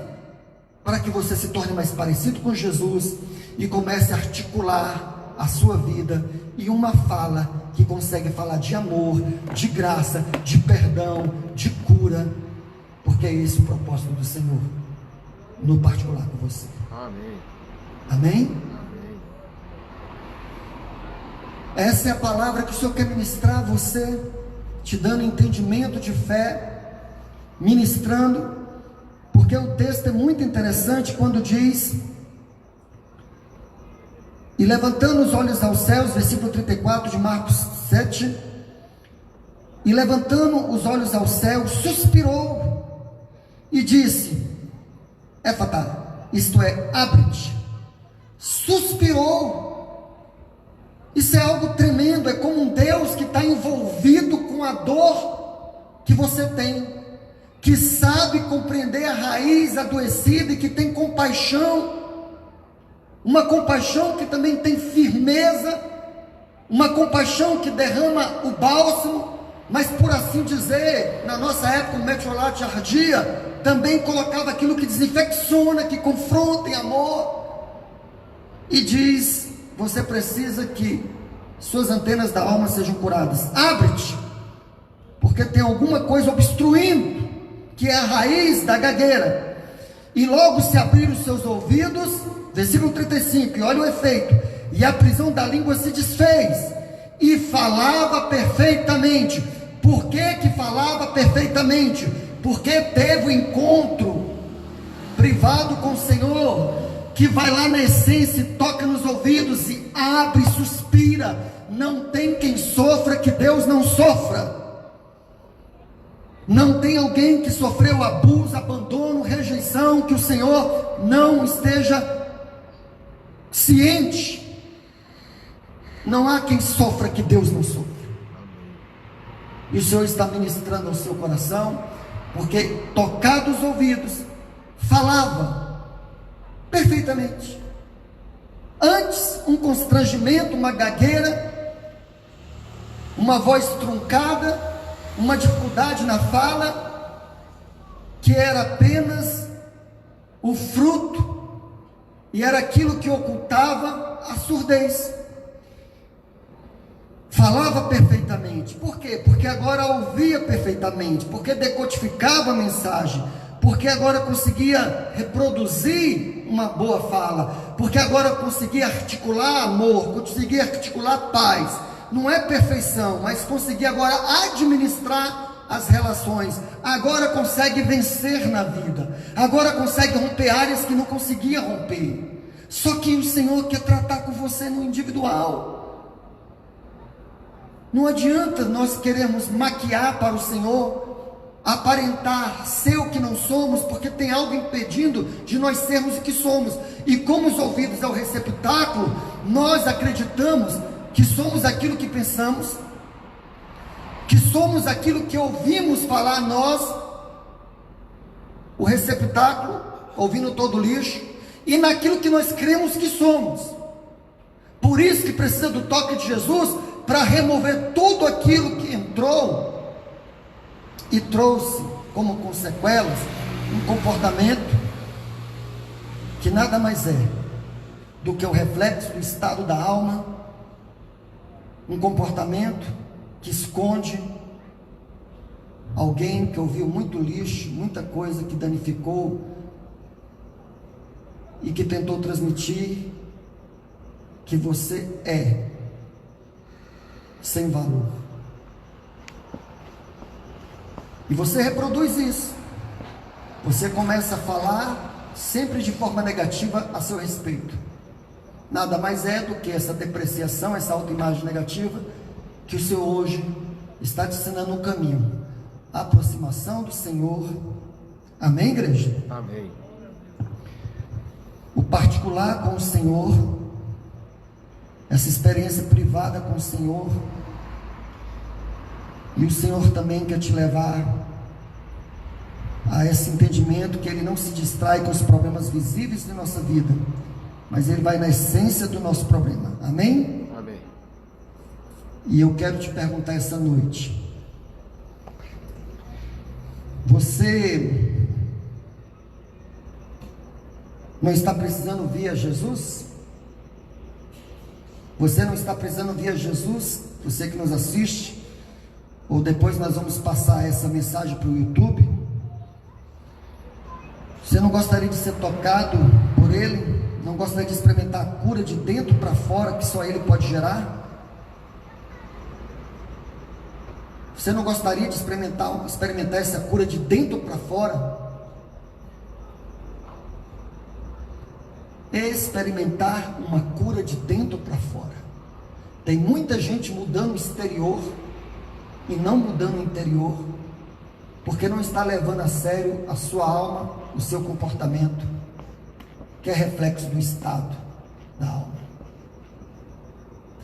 [SPEAKER 1] para que você se torne mais parecido com Jesus e comece a articular a sua vida em uma fala que consegue falar de amor, de graça, de perdão, de cura, porque é esse o propósito do Senhor no particular com você.
[SPEAKER 2] Amém.
[SPEAKER 1] Amém?
[SPEAKER 2] Amém.
[SPEAKER 1] Essa é a palavra que o Senhor quer ministrar a você, te dando entendimento de fé, ministrando, porque o texto é muito interessante quando diz: e levantando os olhos aos céus, versículo 34 de Marcos 7, e levantando os olhos ao céu, suspirou e disse: Éfata, isto é, abre-te. Suspirou. Isso é algo tremendo, é como um Deus que está envolvido com a dor que você tem, que sabe compreender a raiz adoecida e que tem compaixão, uma compaixão que também tem firmeza, uma compaixão que derrama o bálsamo, mas por assim dizer, na nossa época o metiolate ardia, também colocava aquilo que desinfecciona, que confronta em amor, e diz: você precisa que suas antenas da alma sejam curadas, abre-te, porque tem alguma coisa obstruindo, que é a raiz da gagueira. E logo se abriram os seus ouvidos, versículo 35, e olha o efeito, e a prisão da língua se desfez, e falava perfeitamente. Por que falava perfeitamente? Porque teve o encontro privado com o Senhor, que vai lá na essência, toca nos ouvidos e abre, suspira. Não tem quem sofra que Deus não sofra. Não tem alguém que sofreu abuso, abandono, rejeição, que o Senhor não esteja ciente. Não há quem sofra que Deus não sofra. E o Senhor está ministrando ao seu coração, porque tocados os ouvidos, falava perfeitamente. Antes, um constrangimento, uma gagueira, uma voz truncada, uma dificuldade na fala, que era apenas o fruto, e era aquilo que ocultava a surdez. Falava perfeitamente. Por quê? Porque agora ouvia perfeitamente, porque decodificava a mensagem, porque agora conseguia reproduzir uma boa fala, porque agora conseguia articular amor, conseguia articular paz. Não é perfeição, mas conseguia agora administrar as relações, agora consegue vencer na vida, agora consegue romper áreas que não conseguia romper. Só que o Senhor quer tratar com você no individual. Não adianta nós queremos maquiar para o Senhor, aparentar ser o que não somos, porque tem algo impedindo de nós sermos o que somos. E como os ouvidos é o receptáculo, nós acreditamos que somos aquilo que pensamos, que somos aquilo que ouvimos falar nós, o receptáculo, ouvindo todo o lixo, e naquilo que nós cremos que somos. Por isso que precisa do toque de Jesus, para remover tudo aquilo que entrou e trouxe como consequências um comportamento que nada mais é do que o reflexo do estado da alma, um comportamento que esconde alguém que ouviu muito lixo, muita coisa que danificou e que tentou transmitir que você é sem valor. E você reproduz isso. Você começa a falar sempre de forma negativa a seu respeito. Nada mais é do que essa depreciação, essa autoimagem negativa, que o Senhor hoje está te ensinando um caminho, a aproximação do Senhor. Amém, igreja?
[SPEAKER 2] Amém.
[SPEAKER 1] O particular com o Senhor, essa experiência privada com o Senhor, e o Senhor também quer te levar a esse entendimento que Ele não se distrai com os problemas visíveis de nossa vida, mas Ele vai na essência do nosso problema. Amém?
[SPEAKER 2] Amém.
[SPEAKER 1] E eu quero te perguntar essa noite: você não está precisando vir a Jesus? Você não está precisando vir a Jesus? Você que nos assiste, ou depois nós vamos passar essa mensagem para o YouTube. Você não gostaria de ser tocado por Ele? Não gostaria de experimentar a cura de dentro para fora que só Ele pode gerar? Você não gostaria de experimentar essa cura de dentro para fora? Experimentar uma cura de dentro para fora. Tem muita gente mudando o exterior e não mudando o interior, porque não está levando a sério a sua alma, o seu comportamento, que é reflexo do estado da alma.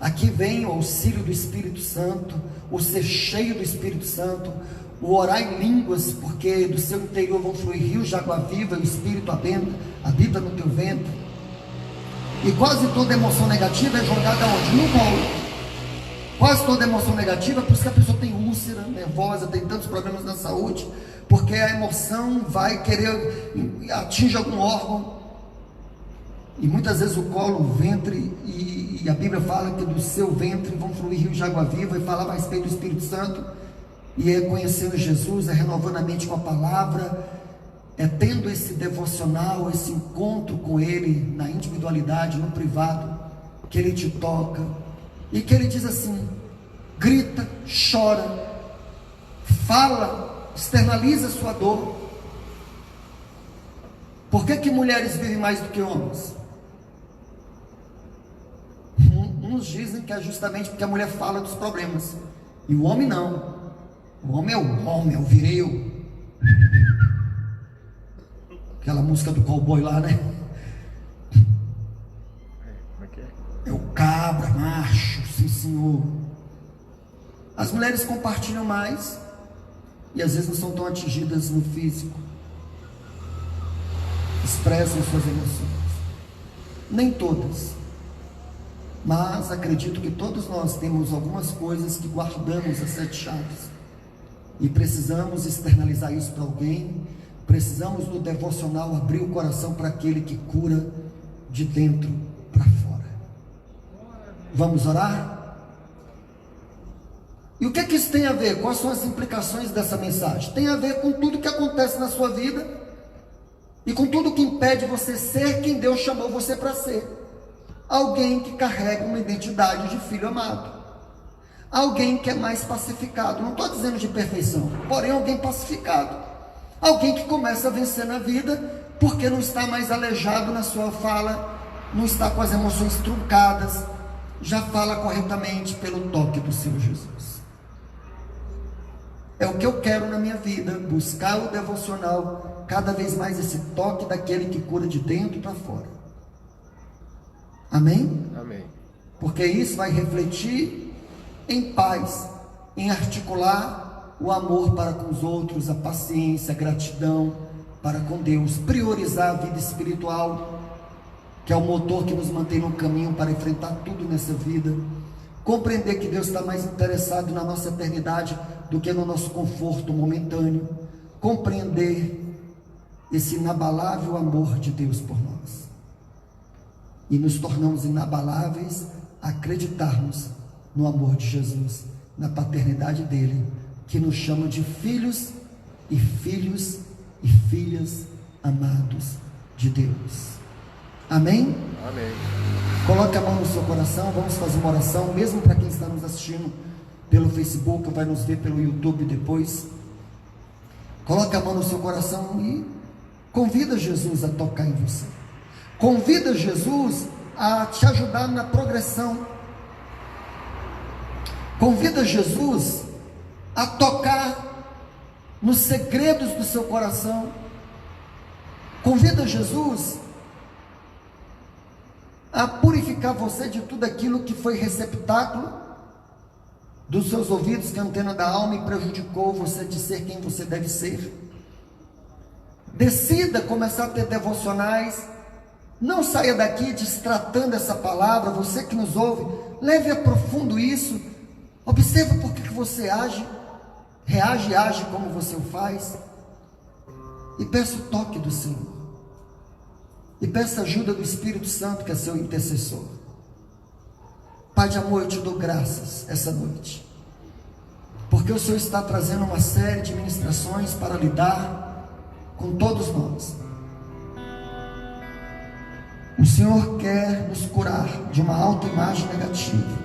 [SPEAKER 1] Aqui vem o auxílio do Espírito Santo, o ser cheio do Espírito Santo, o orar em línguas, porque do seu interior vão fluir rios de água viva, e o Espírito habita no teu ventre. E quase toda emoção negativa é jogada onde? No colo. Quase toda emoção negativa, por isso que a pessoa tem úlcera, nervosa, tem tantos problemas na saúde, porque a emoção vai querer, atinge algum órgão, e muitas vezes o colo, o ventre, e a Bíblia fala que do seu ventre vão fluir rios de água viva, e falava a respeito do Espírito Santo, e é conhecendo Jesus, é renovando a mente com a palavra, é tendo esse devocional, esse encontro com Ele, na individualidade, no privado, que Ele te toca, e que Ele diz assim: grita, chora, fala, externaliza a sua dor. Por que mulheres vivem mais do que homens? Uns dizem que é justamente porque a mulher fala dos problemas, e o homem não. O homem é o viril. Aquela música do cowboy lá, né?
[SPEAKER 2] Como é que é?
[SPEAKER 1] É o cabra, macho, sim senhor. As mulheres compartilham mais, e às vezes não são tão atingidas no físico. Expressam suas emoções. Nem todas, mas acredito que todos nós temos algumas coisas que guardamos as 7 chaves, e precisamos externalizar isso para alguém. Precisamos no devocional abrir o coração para aquele que cura de dentro para fora. Vamos orar? E o que isso tem a ver? Quais são as implicações dessa mensagem? Tem a ver com tudo que acontece na sua vida e com tudo que impede você ser quem Deus chamou você para ser. Alguém que carrega uma identidade de filho amado. Alguém que é mais pacificado. Não estou dizendo de perfeição, porém alguém pacificado. Alguém que começa a vencer na vida, porque não está mais aleijado na sua fala, não está com as emoções truncadas, já fala corretamente pelo toque do Senhor Jesus. É o que eu quero na minha vida, buscar o devocional, cada vez mais esse toque daquele que cura de dentro para fora. Amém?
[SPEAKER 2] Amém.
[SPEAKER 1] Porque isso vai refletir em paz, em articular o amor para com os outros, a paciência, a gratidão para com Deus, priorizar a vida espiritual, que é o motor que nos mantém no caminho para enfrentar tudo nessa vida, compreender que Deus está mais interessado na nossa eternidade do que no nosso conforto momentâneo, compreender esse inabalável amor de Deus por nós, e nos tornamos inabaláveis a acreditarmos no amor de Jesus, na paternidade dele, que nos chama de filhos e filhas amados de Deus. Amém?
[SPEAKER 2] Amém.
[SPEAKER 1] Coloque a mão no seu coração. Vamos fazer uma oração, mesmo para quem está nos assistindo pelo Facebook, ou vai nos ver pelo YouTube depois. Coloque a mão no seu coração e convida Jesus a tocar em você. Convida Jesus a te ajudar na progressão. Convida Jesus a tocar nos segredos do seu coração. Convida Jesus a purificar você de tudo aquilo que foi receptáculo dos seus ouvidos, que é a antena da alma, e prejudicou você de ser quem você deve ser. Decida começar a ter devocionais. Não saia daqui destratando essa palavra. Você que nos ouve, leve a profundo isso. Observa por que você reage e age como você o faz, e peça o toque do Senhor, e peça a ajuda do Espírito Santo, que é seu intercessor. Pai de amor, eu te dou graças essa noite, porque o Senhor está trazendo uma série de ministrações para lidar com todos nós. O Senhor quer nos curar de uma autoimagem negativa.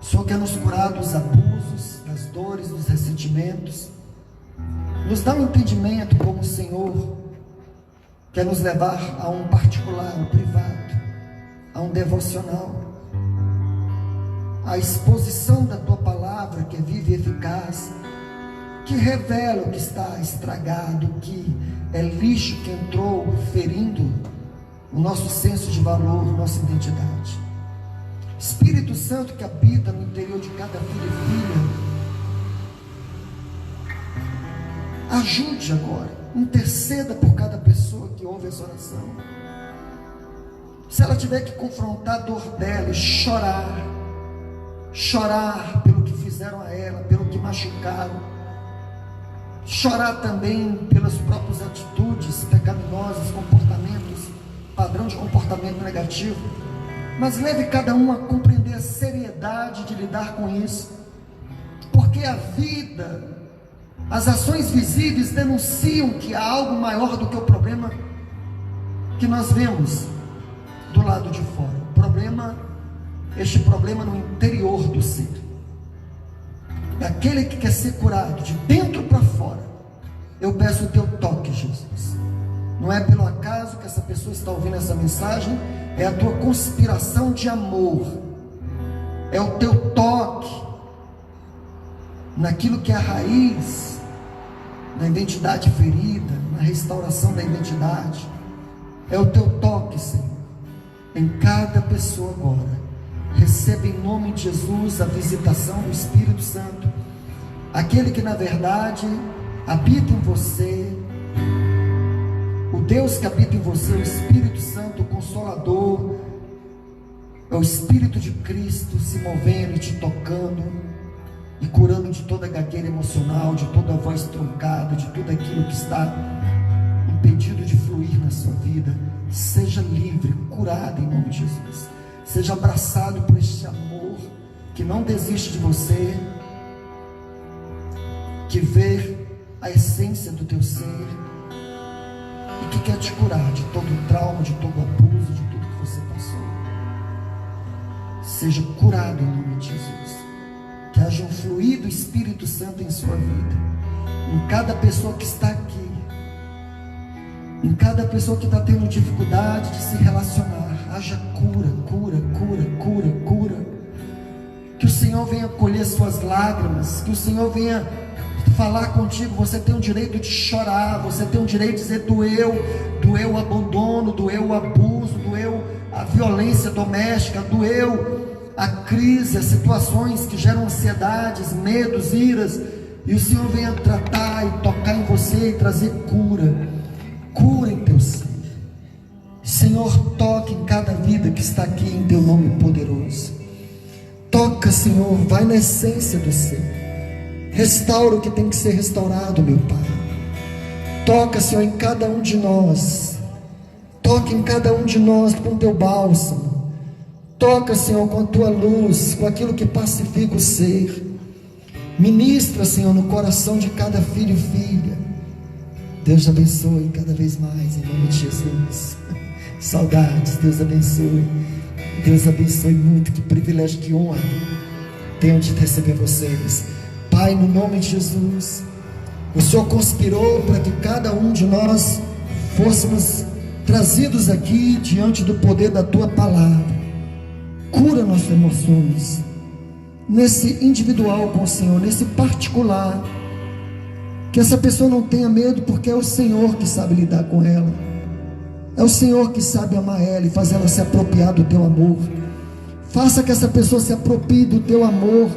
[SPEAKER 1] O Senhor quer nos curar dos abusos, das dores, dos ressentimentos. Nos dá um entendimento como o Senhor quer nos levar a um particular, um privado, a um devocional, a exposição da Tua palavra, que é viva e eficaz, que revela o que está estragado, o que é lixo que entrou ferindo o nosso senso de valor, nossa identidade. Espírito Santo que habita no interior de cada filho e filha, ajude agora, interceda por cada pessoa que ouve essa oração. Se ela tiver que confrontar a dor dela e chorar pelo que fizeram a ela, pelo que machucaram, chorar também pelas próprias atitudes pecaminosas, comportamentos, padrão de comportamento negativo, mas leve cada um a compreender a seriedade de lidar com isso, porque a vida As ações visíveis denunciam que há algo maior do que o problema que nós vemos do lado de fora. Este problema no interior do ser. É aquele que quer ser curado de dentro para fora. Eu peço o teu toque, Jesus. Não é pelo acaso que essa pessoa está ouvindo essa mensagem, é a tua conspiração de amor, é o teu toque naquilo que é a raiz, na identidade ferida, na restauração da identidade. É o teu toque, Senhor, em cada pessoa agora. Receba em nome de Jesus a visitação do Espírito Santo, aquele que na verdade habita em você, o Deus que habita em você, o Espírito Santo, o Consolador, é o Espírito de Cristo se movendo e te tocando, e curando de toda gagueira emocional, de toda voz truncada, de tudo aquilo que está impedido de fluir na sua vida. Seja livre, curado em nome de Jesus. Seja abraçado por este amor que não desiste de você, que vê a essência do teu ser e que quer te curar de todo trauma, de todo abuso, de tudo que você passou. Seja curado em nome de Jesus. Que haja um fluir do Espírito Santo em sua vida, em cada pessoa que está aqui, em cada pessoa que está tendo dificuldade de se relacionar. Haja cura, cura, cura, cura, cura. Que o Senhor venha colher suas lágrimas, que o Senhor venha falar contigo. Você tem o direito de chorar, você tem o direito de dizer: doeu o abandono, doeu o abuso, doeu a violência doméstica, doeu a crise, as situações que geram ansiedades, medos, iras, e o Senhor venha tratar e tocar em você e trazer cura, cura em teu ser. Senhor, toque em cada vida que está aqui em teu nome poderoso. Toca, Senhor, vai na essência do ser, restaura o que tem que ser restaurado, meu Pai. Toca, Senhor, em cada um de nós, toca em cada um de nós com teu bálsamo. Toca, Senhor, com a tua luz, com aquilo que pacifica o ser. Ministra, Senhor, no coração de cada filho e filha. Deus abençoe cada vez mais, em nome de Jesus. Saudades, Deus abençoe. Deus abençoe muito. Que privilégio, que honra tenho de receber vocês. Pai, no nome de Jesus, o Senhor conspirou para que cada um de nós fôssemos trazidos aqui diante do poder da tua palavra. Cura nossas emoções, nesse individual com o Senhor, nesse particular. Que essa pessoa não tenha medo, porque é o Senhor que sabe lidar com ela. É o Senhor que sabe amar ela e fazer ela se apropriar do teu amor. Faça que essa pessoa se aproprie do teu amor,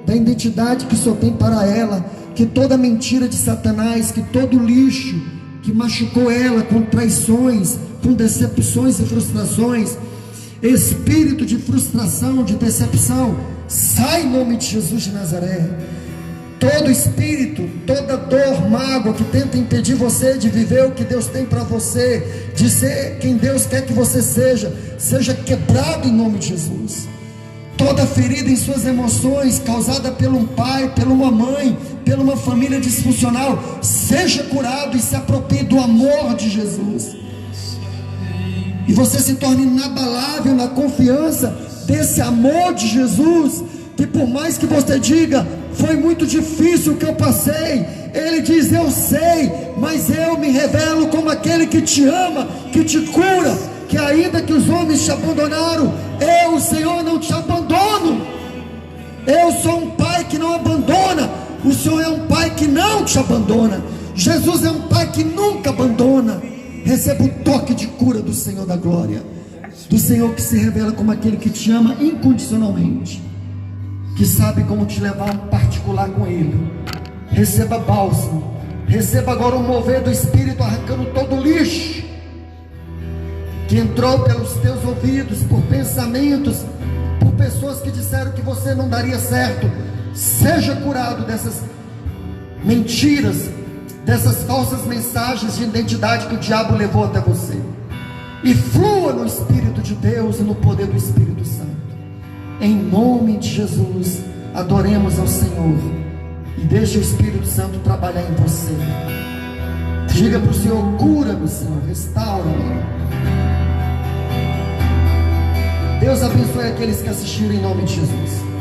[SPEAKER 1] da identidade que o Senhor tem para ela. Que toda mentira de Satanás, que todo lixo que machucou ela com traições, com decepções e frustrações, espírito de frustração, de decepção, sai em nome de Jesus de Nazaré. Todo espírito, toda dor, mágoa que tenta impedir você de viver o que Deus tem para você, de ser quem Deus quer que você seja, seja quebrado em nome de Jesus. Toda ferida em suas emoções, causada por um pai, por uma mãe, por uma família disfuncional, seja curado e se aproprie do amor de Jesus. E você se torne inabalável na confiança desse amor de Jesus, que por mais que você diga: foi muito difícil o que eu passei, Ele diz: eu sei, mas eu me revelo como aquele que te ama, que te cura, que ainda que os homens te abandonaram, eu, o Senhor, não te abandono. Eu sou um Pai que não abandona. O Senhor é um Pai que não te abandona. Jesus é um Pai que nunca abandona. Receba o toque de cura do Senhor da glória, do Senhor que se revela como aquele que te ama incondicionalmente, que sabe como te levar um particular com Ele. Receba bálsamo, receba agora o mover do Espírito, arrancando todo o lixo que entrou pelos teus ouvidos, por pensamentos, por pessoas que disseram que você não daria certo. Seja curado dessas mentiras, dessas falsas mensagens de identidade que o diabo levou até você, e flua no Espírito de Deus e no poder do Espírito Santo. Em nome de Jesus, adoremos ao Senhor. E deixe o Espírito Santo trabalhar em você. Diga para o Senhor: cura-me, Senhor, restaura-me. Deus abençoe aqueles que assistiram em nome de Jesus.